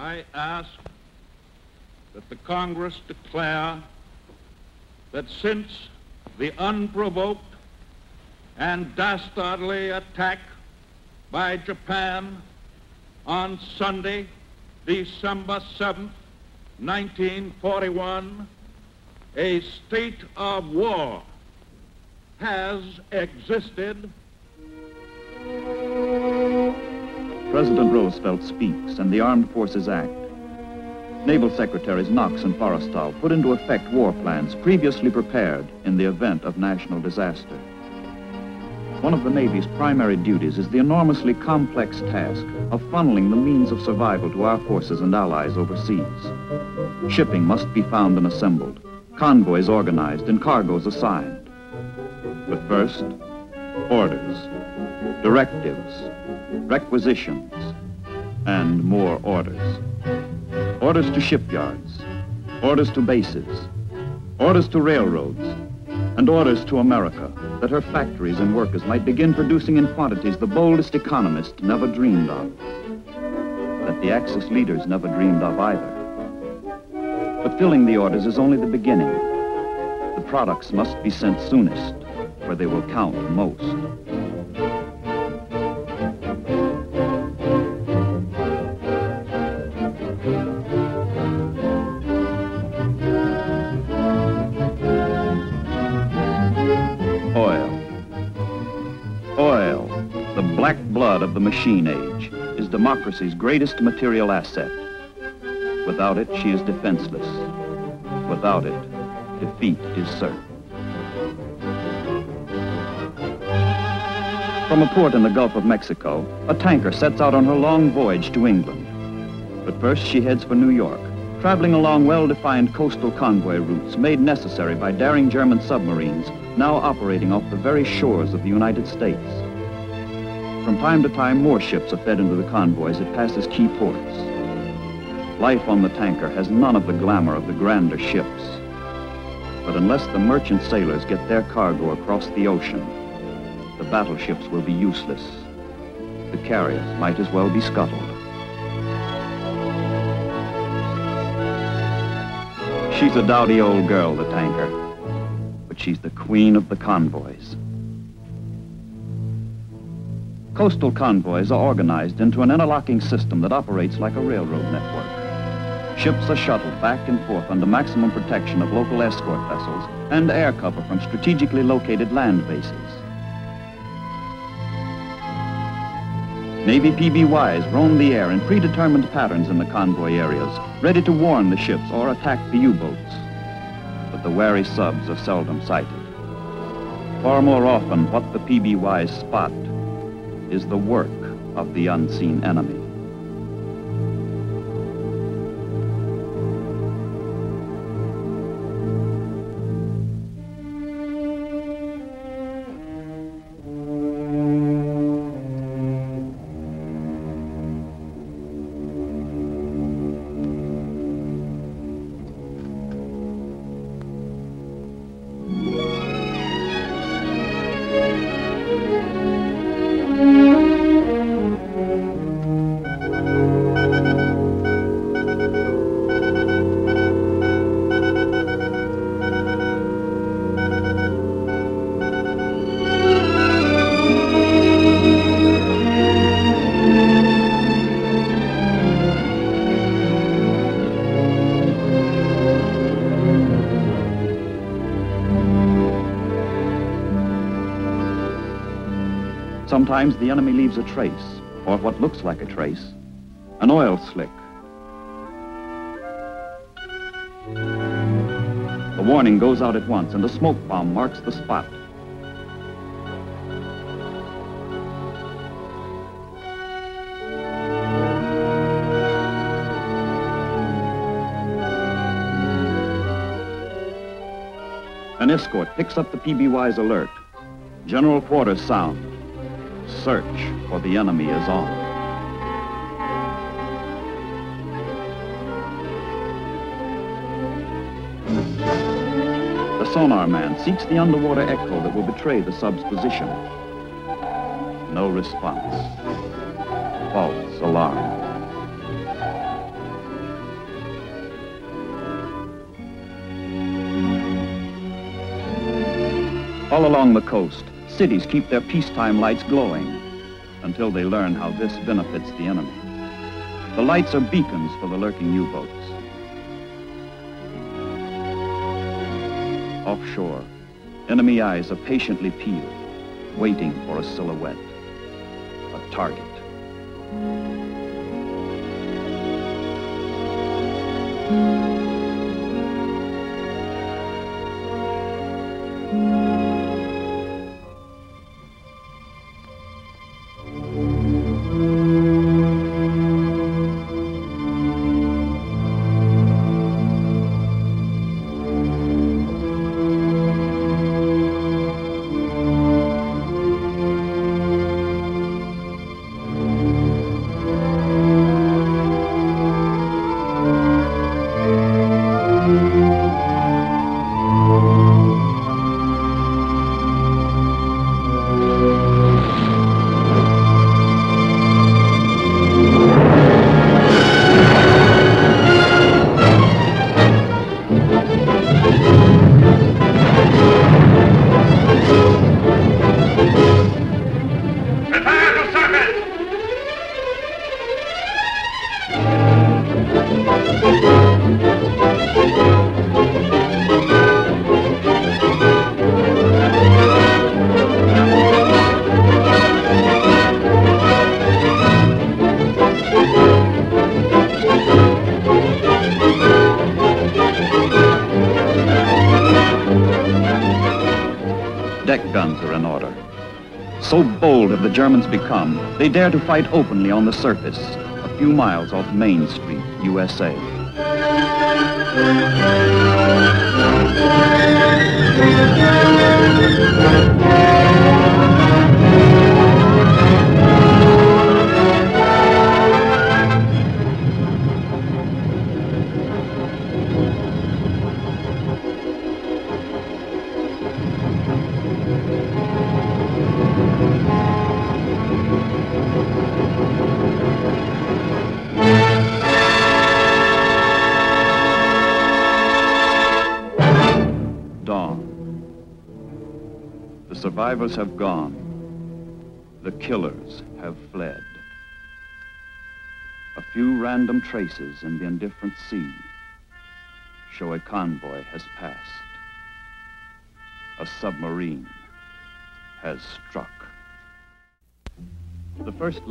I ask that the Congress declare that since the unprovoked and dastardly attack by Japan on Sunday, December 7th, 1941, a state of war has existed. President Roosevelt speaks, and the Armed Forces act. Naval Secretaries Knox and Forrestal put into effect war plans previously prepared in the event of national disaster. One of the Navy's primary duties is the enormously complex task of funneling the means of survival to our forces and allies overseas. Shipping must be found and assembled, convoys organized, and cargoes assigned. But first, orders, directives, requisitions, and more orders. Orders to shipyards, orders to bases, orders to railroads, and orders to America that her factories and workers might begin producing in quantities the boldest economists never dreamed of, that the Axis leaders never dreamed of either. Fulfilling the orders is only the beginning. The products must be sent soonest, where they will count most. Oil, the black blood of the machine age, is democracy's greatest material asset. Without it, she is defenseless. Without it, defeat is certain. From a port in the Gulf of Mexico, a tanker sets out on her long voyage to England. But first, she heads for New York, traveling along well-defined coastal convoy routes made necessary by daring German submarines now operating off the very shores of the United States. From time to time, more ships are fed into the convoy as it passes key ports. Life on the tanker has none of the glamour of the grander ships. But unless the merchant sailors get their cargo across the ocean, the battleships will be useless. The carriers might as well be scuttled. She's a dowdy old girl, the tanker, but she's the queen of the convoys. Coastal convoys are organized into an interlocking system that operates like a railroad network. Ships are shuttled back and forth under maximum protection of local escort vessels and air cover from strategically located land bases. Navy PBYs roam the air in predetermined patterns in the convoy areas, ready to warn the ships or attack the U-boats. But the wary subs are seldom sighted. Far more often, what the PBYs spot is the work of the unseen enemy. Sometimes the enemy leaves a trace, or what looks like a trace, an oil slick. The warning goes out at once, and a smoke bomb marks the spot. An escort picks up the PBY's alert. General quarters sound. Search for the enemy is on. The sonar man seeks the underwater echo that will betray the sub's position. No response. False alarm. All along the coast, cities keep their peacetime lights glowing until they learn how this benefits the enemy. The lights are beacons for the lurking U-boats. Offshore, enemy eyes are patiently peeled, waiting for a silhouette, a target. Deck guns are in order. So bold have the Germans become, they dare to fight openly on the surface, a few miles off Main Street, USA. The survivors have gone. The killers have fled. A few random traces in the indifferent sea show a convoy has passed. A submarine has struck. The first